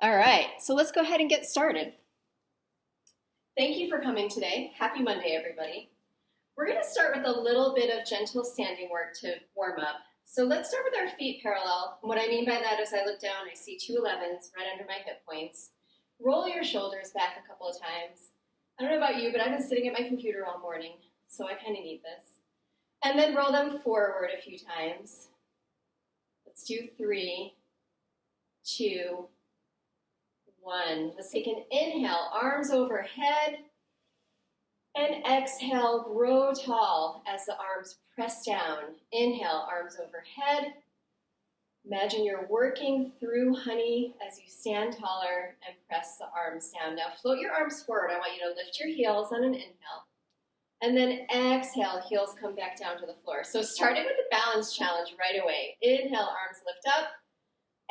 All right, so let's go ahead and get started. Thank you for coming today. Happy Monday, everybody. We're going to start with a little bit of gentle standing work to warm up. So let's start with our feet parallel. And what I mean by that is I look down, I see 2 11s right under my hip points. Roll your shoulders back a couple of times. I don't know about you, but I've been sitting at my computer all morning, so I kind of need this. And then roll them forward a few times. Let's do 3, 2, 1. Let's take an inhale, arms overhead, and exhale, grow tall as the arms press down. Inhale, arms overhead. Imagine you're working through honey as you stand taller and press the arms down. Now float your arms forward. I want you to lift your heels on an inhale. And then exhale, heels come back down to the floor. So starting with the balance challenge right away. Inhale, arms lift up.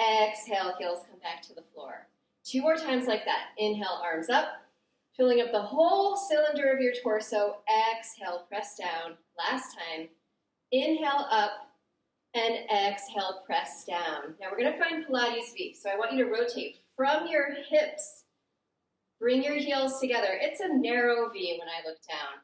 Exhale, heels come back to the floor. 2 more times like that. Inhale, arms up. Filling up the whole cylinder of your torso. Exhale, press down. Last time. Inhale up and exhale, press down. Now we're going to find Pilates V. So I want you to rotate from your hips. Bring your heels together. It's a narrow V when I look down.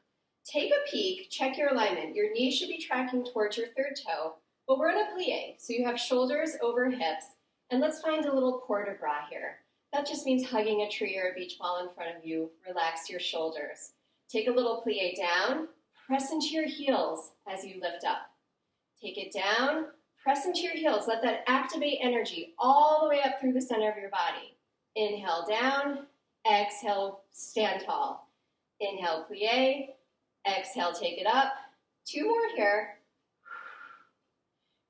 Take a peek. Check your alignment. Your knees should be tracking towards your third toe. But we're in a plie. So you have shoulders over hips. And let's find a little port de bras here. That just means hugging a tree or a beach ball in front of you. Relax your shoulders. Take a little plie down. Press into your heels as you lift up. Take it down. Press into your heels. Let that activate energy all the way up through the center of your body. Inhale down. Exhale, stand tall. Inhale, plie. Exhale, take it up. 2 more here.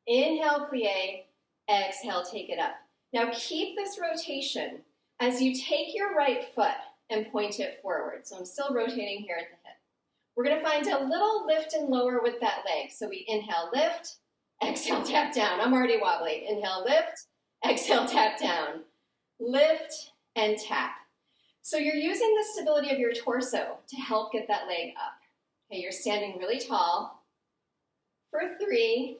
Inhale, plie. Exhale, take it up. Now keep this rotation as you take your right foot and point it forward. So I'm still rotating here at the hip. We're going to find a little lift and lower with that leg. So we inhale, lift, exhale, tap down. I'm already wobbly. Inhale, lift, exhale, tap down. Lift and tap. So you're using the stability of your torso to help get that leg up. Okay, you're standing really tall. For 3,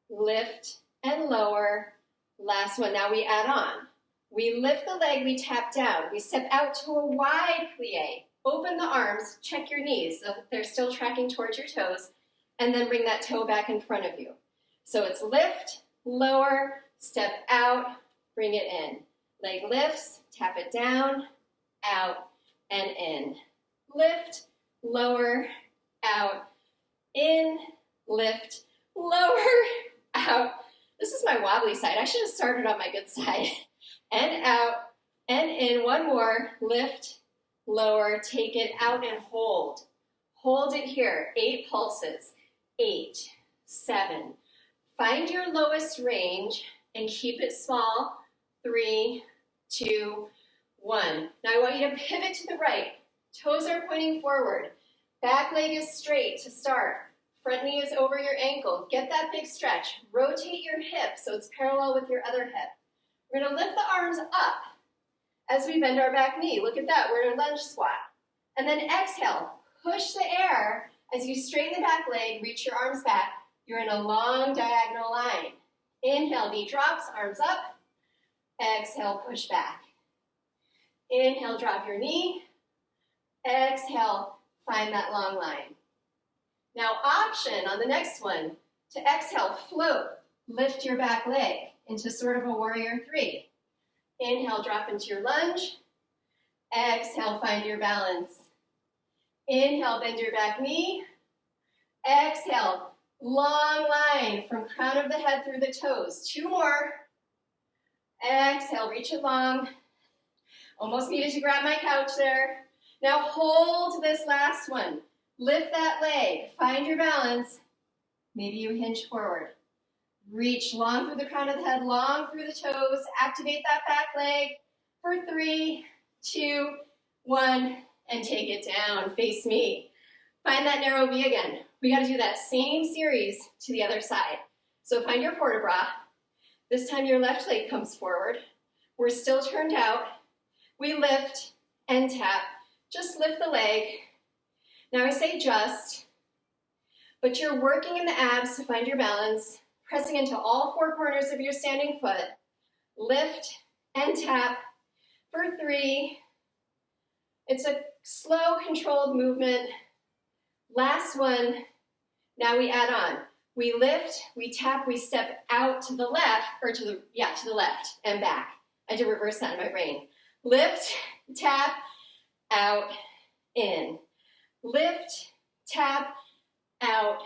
lift and lower. Last one. Now we add on. We lift the leg, we tap down. We step out to a wide plie. Open the arms, check your knees so that they're still tracking towards your toes, and then bring that toe back in front of you. So it's lift, lower, step out, bring it in. Leg lifts, tap it down, out, and in. Lift, lower, out, in, lift, lower, out. This is my wobbly side. I should have started on my good side. And out, and in. 1 more. Lift, lower, take it out and hold. Hold it here. 8 pulses. 8, 7. Find your lowest range and keep it small. 3, 2, 1. Now I want you to pivot to the right. Toes are pointing forward. Back leg is straight to start. Front knee is over your ankle. Get that big stretch. Rotate your hip so it's parallel with your other hip. We're going to lift the arms up as we bend our back knee. Look at that. We're in a lunge squat. And then exhale. Push the air as you straighten the back leg. Reach your arms back. You're in a long diagonal line. Inhale, knee drops, arms up. Exhale, push back. Inhale, drop your knee. Exhale, find that long line. Now option on the next one, to exhale, float, lift your back leg into sort of a warrior 3. Inhale, drop into your lunge. Exhale, find your balance. Inhale, bend your back knee. Exhale, long line from crown of the head through the toes. 2 more. Exhale, reach it long. Almost needed to grab my couch there. Now hold this last one. Lift that leg, find your balance. Maybe you hinge forward. Reach long through the crown of the head, long through the toes. Activate that back leg for 3, 2, 1, and take it down. Face me. Find that narrow V again. We got to do that same series to the other side. So find your port de bras. This time your left leg comes forward. We're still turned out. We lift and tap. Just lift the leg. Now I say just, but you're working in the abs to find your balance, pressing into all 4 corners of your standing foot. Lift and tap for 3. It's a slow, controlled movement. Last one. Now we add on. We lift, we tap, we step out to the left, or to the left and back. I did reverse that in my brain. Lift, tap, out, in. Lift, tap, out,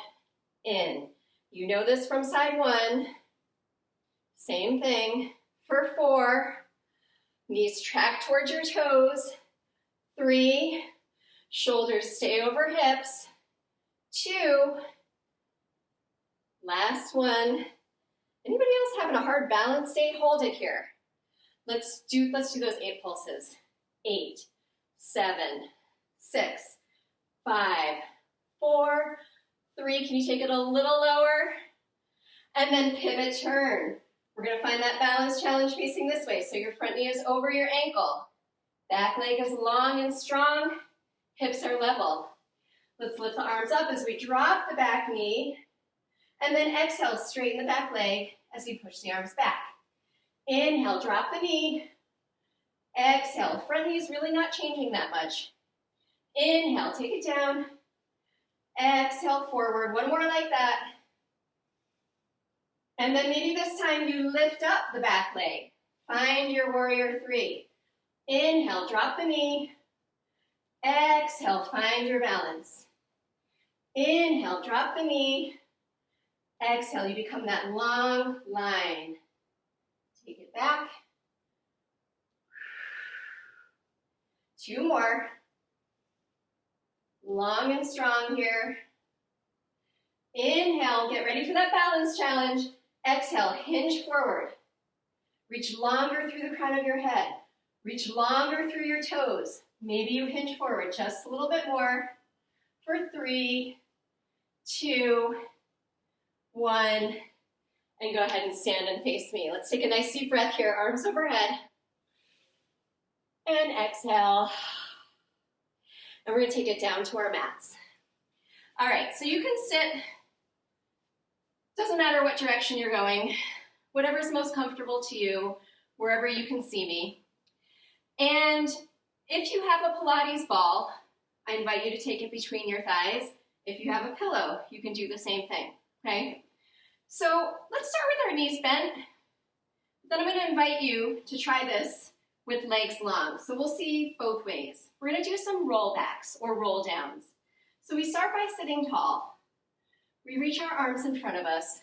in. You know this from side 1. Same thing for 4. Knees track towards your toes. 3. Shoulders stay over hips. 2. Last one. Anybody else having a hard balance day? Hold it here. Let's do those 8 pulses. 8, 7, 6, 5, 4, 3. Can you take it a little lower? And then pivot turn. We're going to find that balance challenge facing this way. So your front knee is over your ankle. Back leg is long and strong. Hips are level. Let's lift the arms up as we drop the back knee. And then exhale, straighten the back leg as we push the arms back. Inhale, drop the knee. Exhale, front knee is really not changing that much. Inhale, take it down. Exhale, forward. One more like that. And then maybe this time you lift up the back leg. Find your warrior 3. Inhale, drop the knee. Exhale, find your balance. Inhale, drop the knee. Exhale, you become that long line. Take it back. 2 more. Long and strong here. Inhale, get ready for that balance challenge. Exhale, hinge forward. Reach longer through the crown of your head. Reach longer through your toes. Maybe you hinge forward just a little bit more. For 3, 2, 1. And go ahead and stand and face me. Let's take a nice deep breath here, arms overhead. And exhale. And we're going to take it down to our mats. All right, so you can sit. Doesn't matter what direction you're going. Whatever's most comfortable to you, wherever you can see me. And if you have a Pilates ball, I invite you to take it between your thighs. If you have a pillow, you can do the same thing, okay? So let's start with our knees bent. Then I'm going to invite you to try this with legs long. So we'll see both ways. We're going to do some roll backs or roll downs. So we start by sitting tall. We reach our arms in front of us.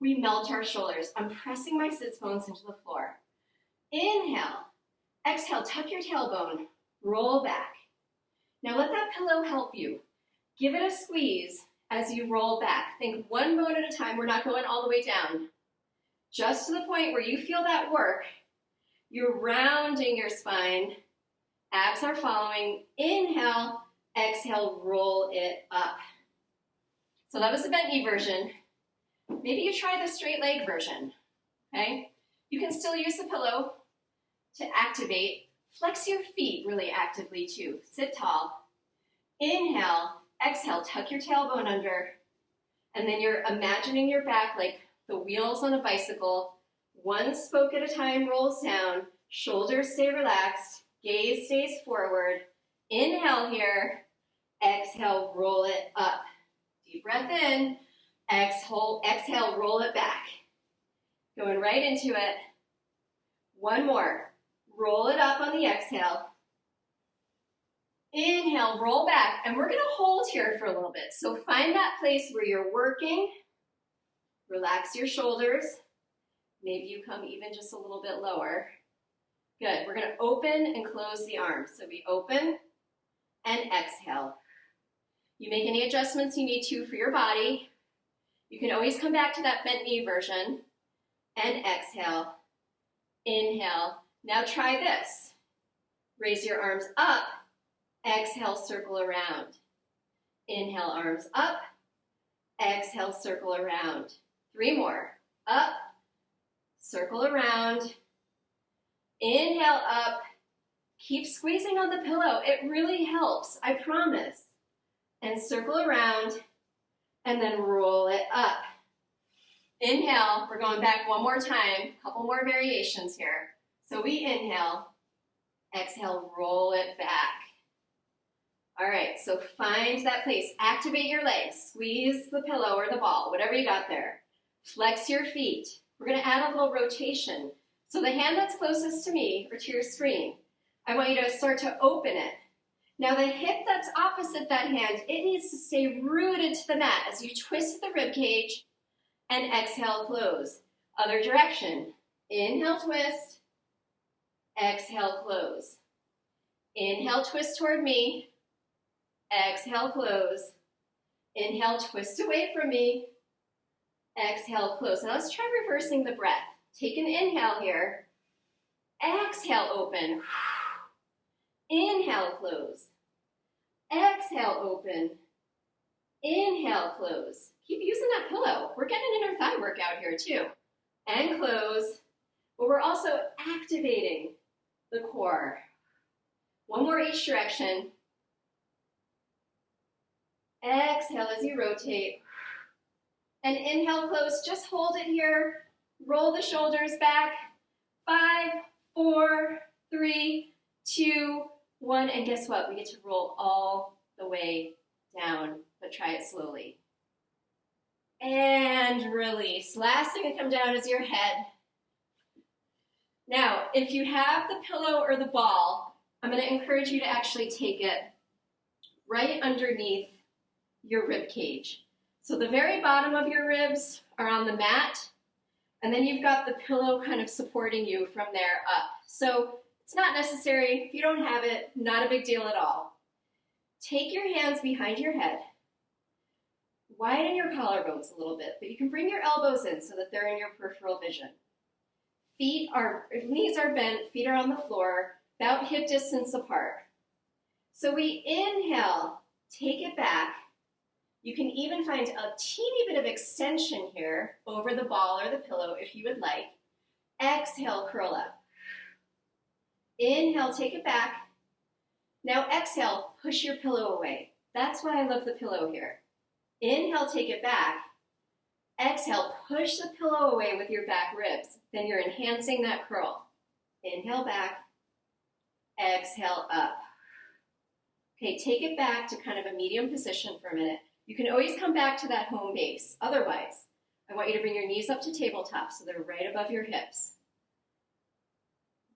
We melt our shoulders. I'm pressing my sits bones into the floor. Inhale. Exhale, tuck your tailbone. Roll back. Now let that pillow help you. Give it a squeeze as you roll back. Think one bone at a time. We're not going all the way down. Just to the point where you feel that work. You're rounding your spine. Abs are following. Inhale. Exhale, roll it up. So that was the bent knee version. Maybe you try the straight leg version, okay? You can still use the pillow to activate. Flex your feet really actively too. Sit tall. Inhale, exhale, tuck your tailbone under. And then you're imagining your back like the wheels on a bicycle. One spoke at a time rolls down. Shoulders stay relaxed. Gaze stays forward. Inhale here. Exhale, roll it up. Deep breath in. Exhale, roll it back. Going right into it. One more. Roll it up on the exhale. Inhale, roll back. And we're going to hold here for a little bit. So find that place where you're working. Relax your shoulders. Maybe you come even just a little bit lower. Good. We're going to open and close the arms. So we open and exhale. You make any adjustments you need to for your body. You can always come back to that bent knee version. And exhale. Inhale. Now try this. Raise your arms up. Exhale, circle around. Inhale, arms up. Exhale, circle around. 3 more. Up. Circle around. Inhale, up. Keep squeezing on the pillow. It really helps, I promise. And circle around, and then roll it up. Inhale, we're going back one more time. A couple more variations here. So we inhale, exhale, roll it back. All right, so find that place. Activate your legs. Squeeze the pillow or the ball, whatever you got there. Flex your feet. We're going to add a little rotation. So the hand that's closest to me or to your screen, I want you to start to open it. Now the hip that's opposite that hand, it needs to stay rooted to the mat as you twist the rib cage and exhale, close. Other direction. Inhale, twist. Exhale, close. Inhale, twist toward me. Exhale, close. Inhale, twist away from me. Exhale, close. Now let's try reversing the breath. Take an inhale here. Exhale, open. Inhale, close. Exhale, open. Inhale, close. Keep using that pillow. We're getting an inner thigh workout here too. And close. But we're also activating the core. One more each direction. Exhale as you rotate. And inhale, close. Just hold it here. Roll the shoulders back. 5, 4, 3, 2, 1. And guess what? We get to roll all the way down, but try it slowly. And release. Last thing to come down is your head. Now, if you have the pillow or the ball, I'm going to encourage you to actually take it right underneath your rib cage. So the very bottom of your ribs are on the mat, and then you've got the pillow kind of supporting you from there up. So it's not necessary. If you don't have it, not a big deal at all. Take your hands behind your head. Widen your collarbones a little bit, but you can bring your elbows in so that they're in your peripheral vision. Knees are bent, feet are on the floor, about hip distance apart. So we inhale, take it back. You can even find a teeny bit of extension here over the ball or the pillow if you would like. Exhale, curl up. Inhale, take it back. Now exhale, push your pillow away. That's why I love the pillow here. Inhale, take it back. Exhale, push the pillow away with your back ribs. Then you're enhancing that curl. Inhale back. Exhale up. Okay, take it back to kind of a medium position for a minute. You can always come back to that home base. Otherwise, I want you to bring your knees up to tabletop so they're right above your hips.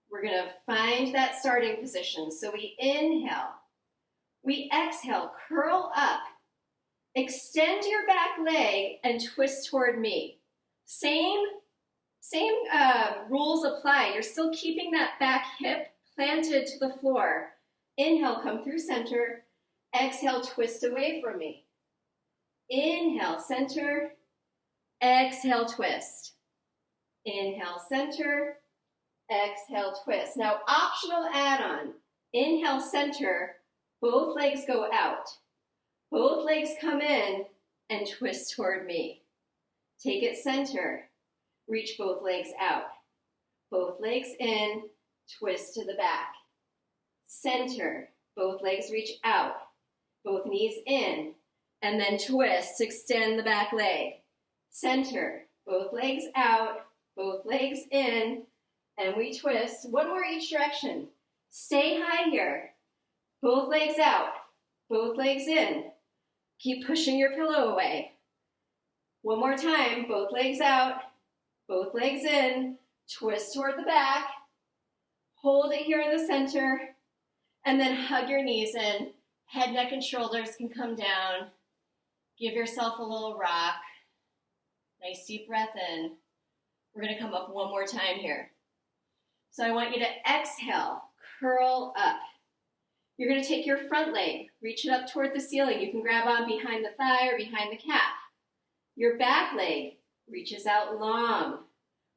We're going to find that starting position. So we inhale. We exhale, curl up. Extend your back leg and twist toward me. Same rules apply. You're still keeping that back hip planted to the floor. Inhale, come through center. Exhale, twist away from me. Inhale, center. Exhale, twist. Inhale, center. Exhale, twist. Now, optional add-on. Inhale, center. Both legs go out. Both legs come in and twist toward me. Take it center. Reach both legs out. Both legs in, twist to the back. Center. Both legs reach out. Both knees in. And then twist, extend the back leg. Center. Both legs out. Both legs in. And we twist. One more each direction. Stay high here. Both legs out. Both legs in. Keep pushing your pillow away. One more time. Both legs out. Both legs in. Twist toward the back. Hold it here in the center. And then hug your knees in. Head, neck, and shoulders can come down. Give yourself a little rock. Nice deep breath in. We're going to come up one more time here. So I want you to exhale. Curl up. You're going to take your front leg, reach it up toward the ceiling. You can grab on behind the thigh or behind the calf. Your back leg reaches out long.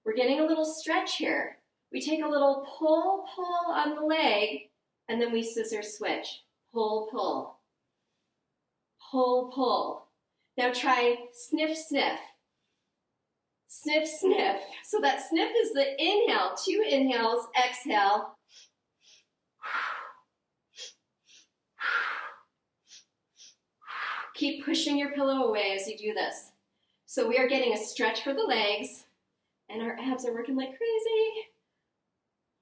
We're getting a little stretch here. We take a little pull on the leg, and then we scissor switch. Pull, pull. Pull, pull. Now try sniff, sniff. Sniff, sniff. So that sniff is the inhale. 2 inhales, exhale. Keep pushing your pillow away as you do this. So we are getting a stretch for the legs, and our abs are working like crazy.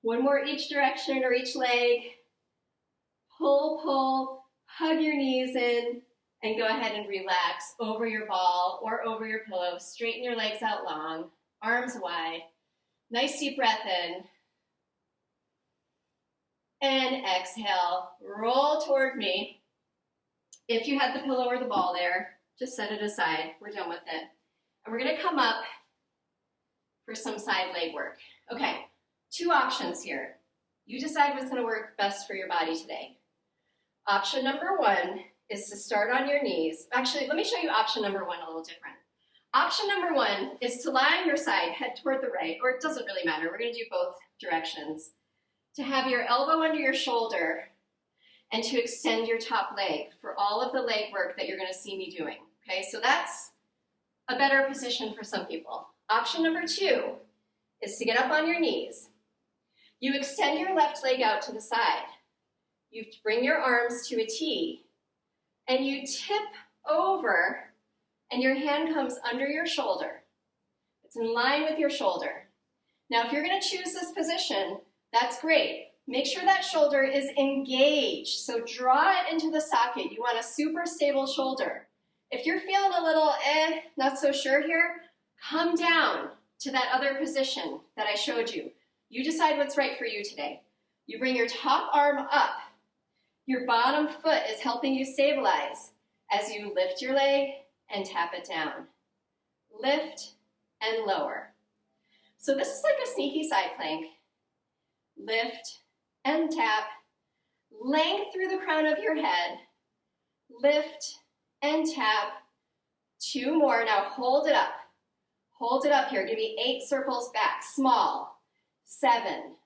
One more each direction or each leg. Pull, pull, hug your knees in, and go ahead and relax over your ball or over your pillow. Straighten your legs out long, arms wide. Nice deep breath in. And exhale, roll toward me. If you had the pillow or the ball there, just set it aside. We're done with it. And we're gonna come up for some side leg work. Okay, 2 options here. You decide what's gonna work best for your body today. Option number 1 is to start on your knees. Actually, let me show you option number 1 a little different. Option number 1 is to lie on your side, head toward the right, or it doesn't really matter. We're gonna do both directions. To have your elbow under your shoulder and to extend your top leg for all of the leg work that you're gonna see me doing. Okay, so that's a better position for some people. Option number 2 is to get up on your knees. You extend your left leg out to the side. You bring your arms to a T, and you tip over, and your hand comes under your shoulder. It's in line with your shoulder. Now, if you're gonna choose this position, that's great. Make sure that shoulder is engaged, so draw it into the socket. You want a super stable shoulder. If you're feeling a little not so sure here, come down to that other position that I showed you. You decide what's right for you today. You bring your top arm up. Your bottom foot is helping you stabilize as you lift your leg and tap it down. Lift and lower. So this is like a sneaky side plank. Lift and tap. Length through the crown of your head. Lift and tap. 2 more. Now hold it up. Hold it up here. Give me 8 circles back. Small. 7,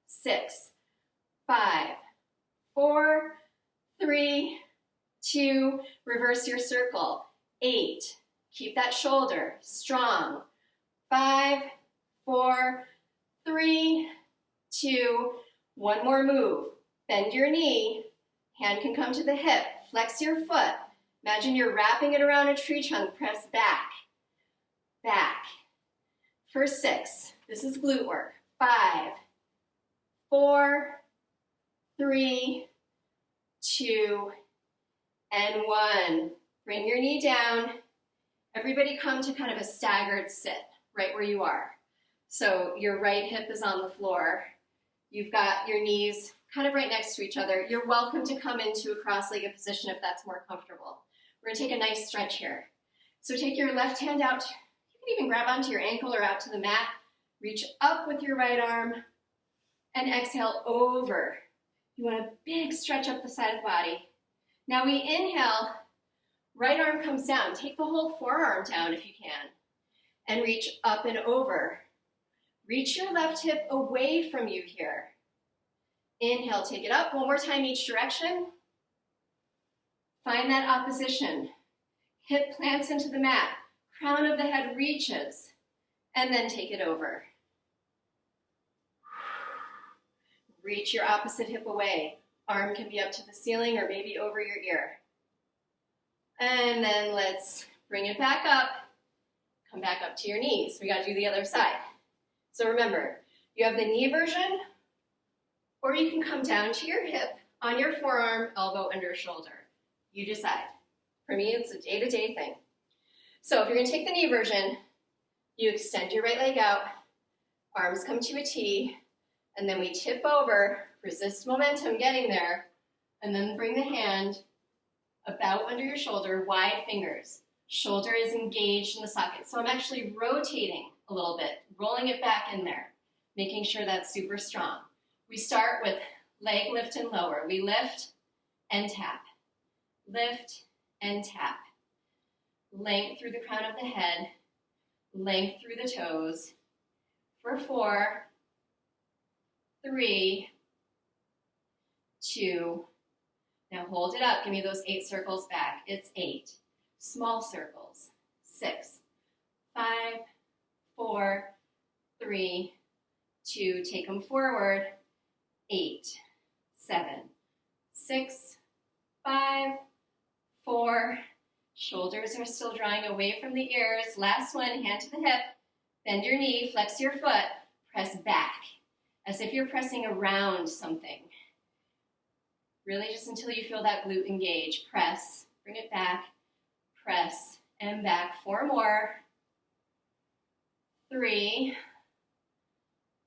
6, 5, 4, 3, 2. Reverse your circle. 8. Keep that shoulder strong. 5, 4, 3, 2. 1 more move. Bend your knee. Hand can come to the hip. Flex your foot. Imagine you're wrapping it around a tree trunk. Press back. Back. For 6. This is glute work. 5, 4, 3, 2, and 1. Bring your knee down. Everybody come to kind of a staggered sit, right where you are. So your right hip is on the floor. You've got your knees kind of right next to each other. You're welcome to come into a cross-legged position if that's more comfortable. We're gonna take a nice stretch here. So take your left hand out. You can even grab onto your ankle or out to the mat. Reach up with your right arm and exhale over. You want a big stretch up the side of the body. Now we inhale, right arm comes down. Take the whole forearm down if you can. And reach up and over. Reach your left hip away from you here. Inhale, take it up. 1 more time each direction. Find that opposition. Hip plants into the mat. Crown of the head reaches. And then take it over. Reach your opposite hip away. Arm can be up to the ceiling or maybe over your ear. And then let's bring it back up. Come back up to your knees. We got to do the other side. So remember, you have the knee version, or you can come down to your hip on your forearm, elbow under shoulder. You decide. For me, it's a day-to-day thing. So if you're going to take the knee version, you extend your right leg out, arms come to a T, and then we tip over, resist momentum getting there, and then bring the hand about under your shoulder, wide fingers. Shoulder is engaged in the socket. So I'm actually rotating a little bit, rolling it back in there, making sure that's super strong. We start with leg lift and lower. We lift and tap. Lift and tap. Length through the crown of the head. Length through the toes. For 4, 3, 2. Now hold it up. Give me those 8 circles back. It's 8. Small circles. 6, 5, 4, 3, 2. Take them forward. 8, 7, 6, 5, 4. Shoulders are still drawing away from the ears. Last one, hand to the hip. Bend your knee, flex your foot, press back. as if you're pressing around something. Really just until you feel that glute engage. Press, bring it back, press, and back. 4 more. 3,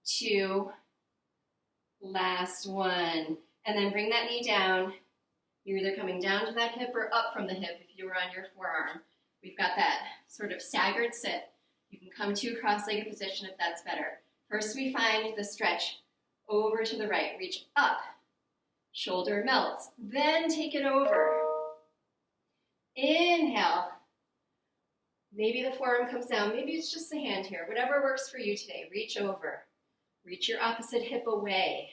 2, last one. And then bring that knee down. You're either coming down to that hip or up from the hip if you were on your forearm. We've got that sort of staggered sit. You can come to a cross-legged position if that's better. First we find the stretch over to the right. Reach up. Shoulder melts. Then take it over. Inhale. Maybe the forearm comes down. Maybe it's just the hand here. Whatever works for you today. Reach over. Reach your opposite hip away.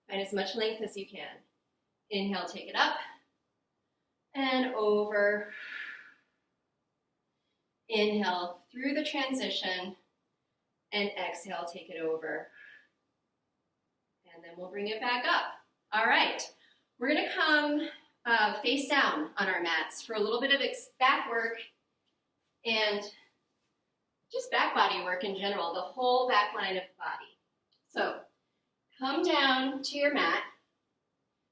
Find as much length as you can. Inhale, take it up. And over. Inhale through the transition. And exhale, take it over. And then we'll bring it back up. All right, we're gonna come face down on our mats for a little bit of back work and just back body work in general, the whole back line of the body. So come down to your mat.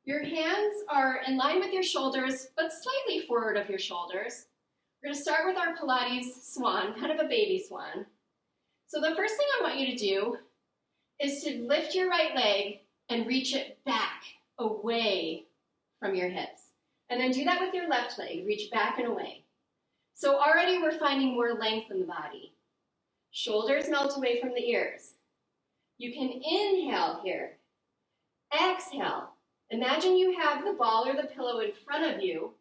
Your hands are in line with your shoulders, but slightly forward of your shoulders. We're gonna start with our Pilates swan, kind of a baby swan. So the first thing I want you to do is to lift your right leg and reach it back away from your hips. And then do that with your left leg, reach back and away. So already we're finding more length in the body. Shoulders melt away from the ears. You can inhale here. Exhale. Imagine you have the ball or the pillow in front of you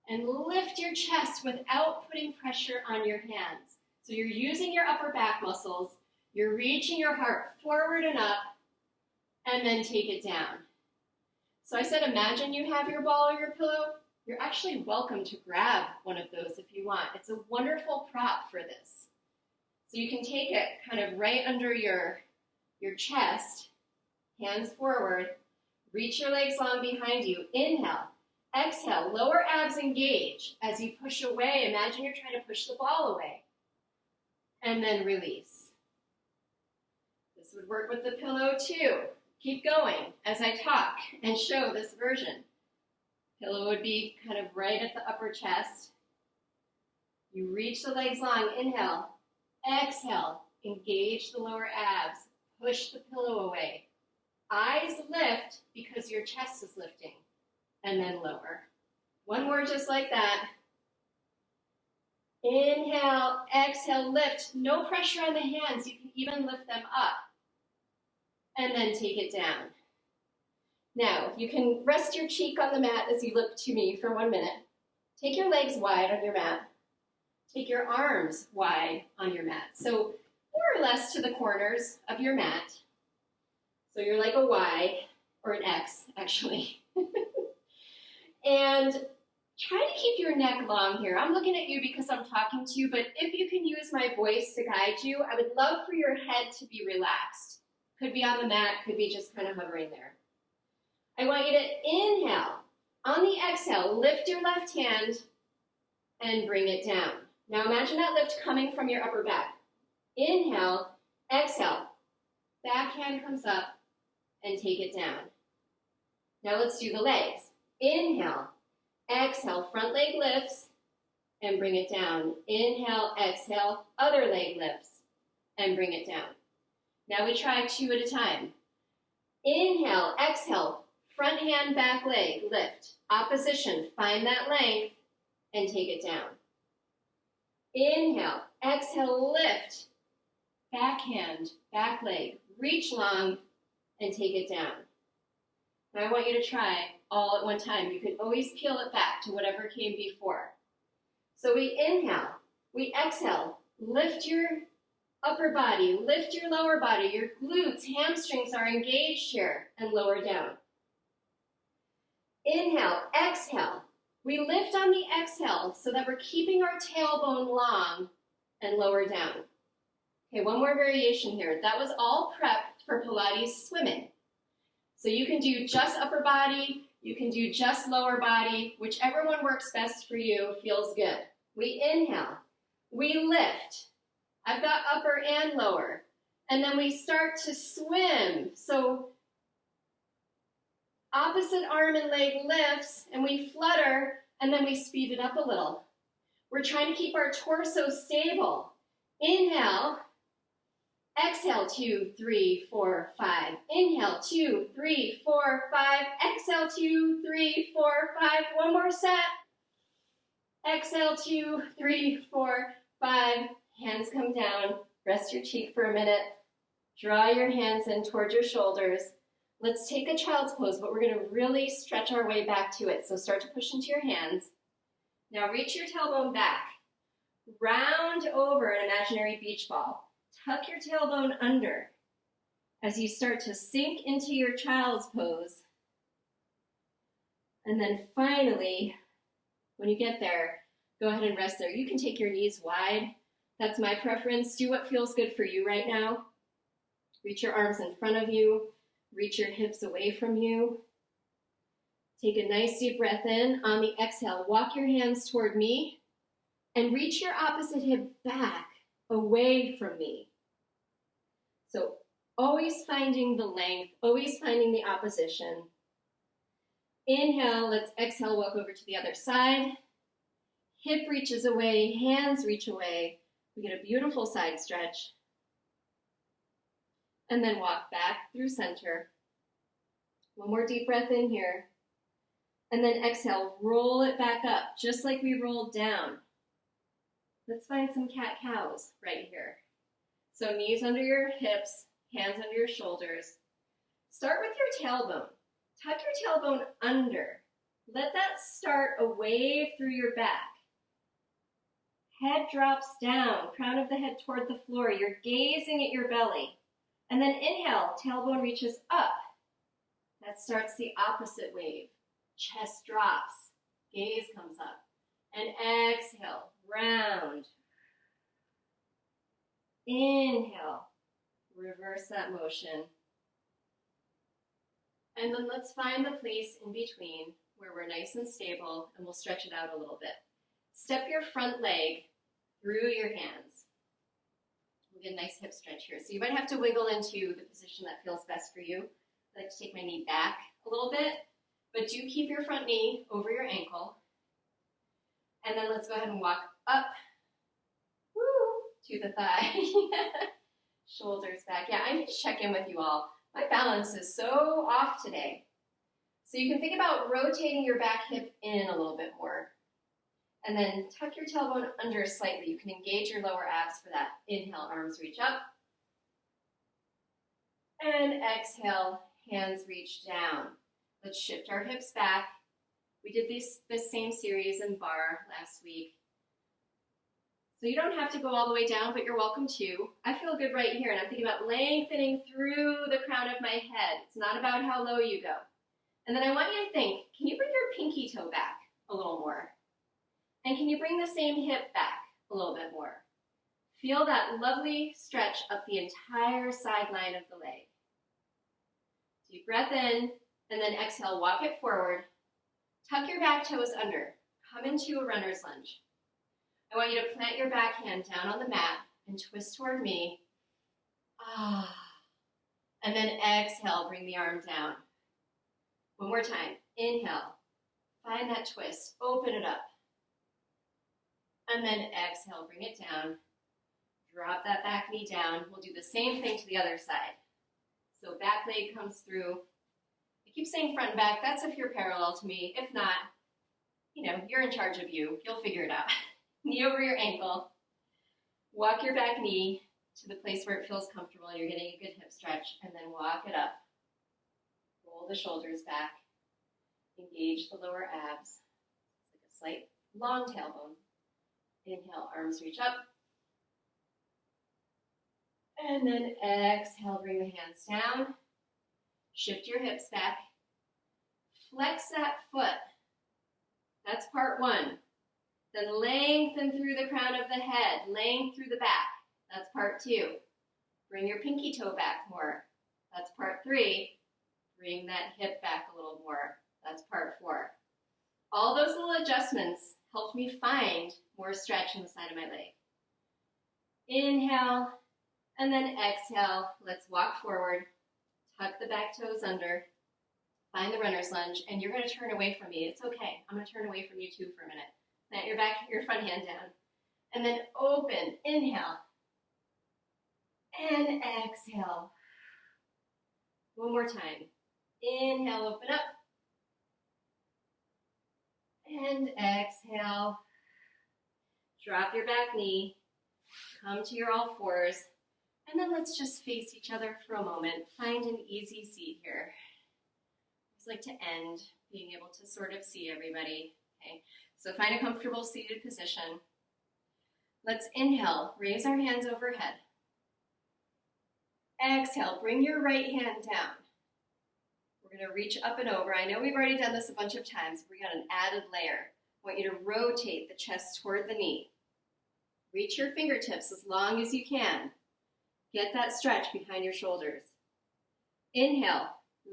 and lift your chest without putting pressure on your hands. So you're using your upper back muscles. You're reaching your heart forward and up, and then take it down. So I said, imagine you have your ball or your pillow. You're actually welcome to grab one of those if you want. It's a wonderful prop for this. So you can take it kind of right under your chest, hands forward, reach your legs long behind you. Inhale, exhale, lower abs engage. As you push away, imagine you're trying to push the ball away. And then release. This would work with the pillow too. Keep going as I talk and show this version. Pillow would be kind of right at the upper chest. You reach the legs long, inhale, exhale, engage the lower abs, push the pillow away. Eyes lift because your chest is lifting, and then lower. One more just like that. Inhale, exhale, lift. No pressure on the hands. You can even lift them up. And then take it down. Now, you can rest your cheek on the mat as you look to me for 1 minute. Take your legs wide on your mat. Take your arms wide on your mat. So more or less to the corners of your mat. So you're like a Y, or an X, actually. And try to keep your neck long here. I'm looking at you because I'm talking to you, but if you can use my voice to guide you, I would love for your head to be relaxed. Could be on the mat, could be just kind of hovering there. I want you to inhale. On the exhale, lift your left hand and bring it down. Now imagine that lift coming from your upper back. Inhale, exhale. Back hand comes up and take it down. Now let's do the legs. Inhale, exhale, front leg lifts and bring it down. Inhale, exhale, other leg lifts and bring it down. Now we try 2 at a time. Inhale, exhale, front hand, back leg, lift. Opposition, find that length and take it down. Inhale, exhale, lift. Back hand, back leg, reach long and take it down. Now I want you to try all at one time. You can always peel it back to whatever came before. So we inhale, we exhale, lift your upper body, lift your lower body, your glutes, hamstrings are engaged here, and lower down. Inhale, exhale. We lift on the exhale so that we're keeping our tailbone long and lower down. Okay, one more variation here. That was all prep for Pilates swimming. So you can do just upper body, you can do just lower body, whichever one works best for you, feels good. We inhale, we lift. I've got upper and lower. And then we start to swim. So opposite arm and leg lifts, and we flutter, and then we speed it up a little. We're trying to keep our torso stable. Inhale. Exhale, 2, 3, 4, 5. Inhale, 2, 3, 4, 5. Exhale, 2, 3, 4, 5. One more set. Exhale, 2, 3, 4, 5. Hands come down. Rest your cheek for a minute. Draw your hands in towards your shoulders. Let's take a child's pose, but we're going to really stretch our way back to it. So start to push into your hands. Now reach your tailbone back. Round over an imaginary beach ball. Tuck your tailbone under as you start to sink into your child's pose. And then finally, when you get there, go ahead and rest there. You can take your knees wide. That's my preference. Do what feels good for you right now. Reach your arms in front of you. Reach your hips away from you. Take a nice deep breath in. On the exhale, walk your hands toward me and reach your opposite hip back away from me. So always finding the length, always finding the opposition. Inhale, let's exhale, walk over to the other side. Hip reaches away, hands reach away. We get a beautiful side stretch. And then walk back through center. One more deep breath in here. And then exhale, roll it back up, just like we rolled down. Let's find some cat-cows right here. So knees under your hips, hands under your shoulders. Start with your tailbone. Tuck your tailbone under. Let that start a wave through your back. Head drops down, crown of the head toward the floor. You're gazing at your belly. And then inhale, tailbone reaches up. That starts the opposite wave. Chest drops, gaze comes up. And exhale, round. Inhale, reverse that motion. And then let's find the place in between where we're nice and stable, and we'll stretch it out a little bit. Step your front leg through your hands. We'll get a nice hip stretch here. So you might have to wiggle into the position that feels best for you. I like to take my knee back a little bit, but do keep your front knee over your ankle. And then let's go ahead and walk up to the thigh. Shoulders back. Yeah, I need to check in with you all. My balance is so off today. So you can think about rotating your back hip in a little bit more. And then tuck your tailbone under slightly. You can engage your lower abs for that. Inhale, arms reach up. And exhale, hands reach down. Let's shift our hips back. We did this same series in bar last week. So you don't have to go all the way down, but you're welcome to. I feel good right here, and I'm thinking about lengthening through the crown of my head. It's not about how low you go. And then I want you to think, can you bring your pinky toe back a little more? And can you bring the same hip back a little bit more? Feel that lovely stretch up the entire sideline of the leg. Deep breath in, and then exhale, walk it forward. Tuck your back toes under. Come into a runner's lunge. I want you to plant your back hand down on the mat and twist toward me. And then exhale, bring the arm down. One more time. Inhale. Find that twist. Open it up. And then exhale, bring it down. Drop that back knee down. We'll do the same thing to the other side. So back leg comes through. I keep saying front and back. That's if you're parallel to me. If not, you're in charge of you. You'll figure it out. Knee over your ankle. Walk your back knee to the place where it feels comfortable and you're getting a good hip stretch, and then walk it up. Roll the shoulders back. Engage the lower abs. It's like a slight long tailbone. Inhale, arms reach up. And then exhale, bring the hands down. Shift your hips back. Flex that foot. That's part one. Then lengthen through the crown of the head. Lengthen through the back. That's part two. Bring your pinky toe back more. That's part three. Bring that hip back a little more. That's part four. All those little adjustments helped me find more stretch in the side of my leg. Inhale, And then exhale, let's walk forward, tuck the back toes under, find the runner's lunge, and you're going to turn away from me. It's okay. I'm going to turn away from you too for a minute. Plant your front hand down. And then open, inhale, and exhale. One more time. Inhale, open up. And exhale. Drop your back knee. Come to your all fours. And then let's just face each other for a moment. Find an easy seat here. I just like to end being able to sort of see everybody. Okay, so find a comfortable seated position. Let's inhale, raise our hands overhead. Exhale, bring your right hand down. We're going to reach up and over. I know we've already done this a bunch of times. We got an added layer. I want you to rotate the chest toward the knee. Reach your fingertips as long as you can. Get that stretch behind your shoulders. Inhale,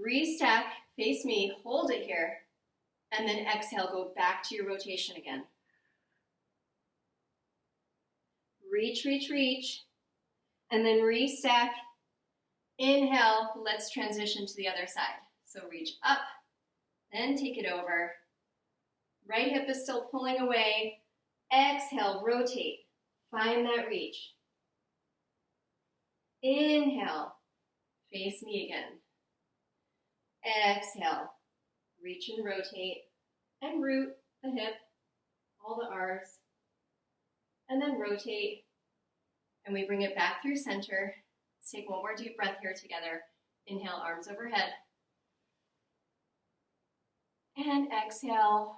restack, face me, hold it here, and then exhale, go back to your rotation again. Reach, reach, reach, and then restack. Inhale, let's transition to the other side. So reach up, then take it over. Right hip is still pulling away. Exhale, rotate. Find that reach. Inhale, face me again. Exhale, reach and rotate, and root the hip, all the R's, and then rotate, and we bring it back through center. Let's take one more deep breath here together. Inhale, arms overhead, and exhale.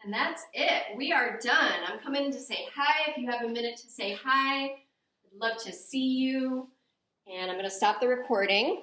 And that's it. We are done. I'm coming to say hi. If you have a minute to say hi, I'd love to see you. And I'm going to stop the recording.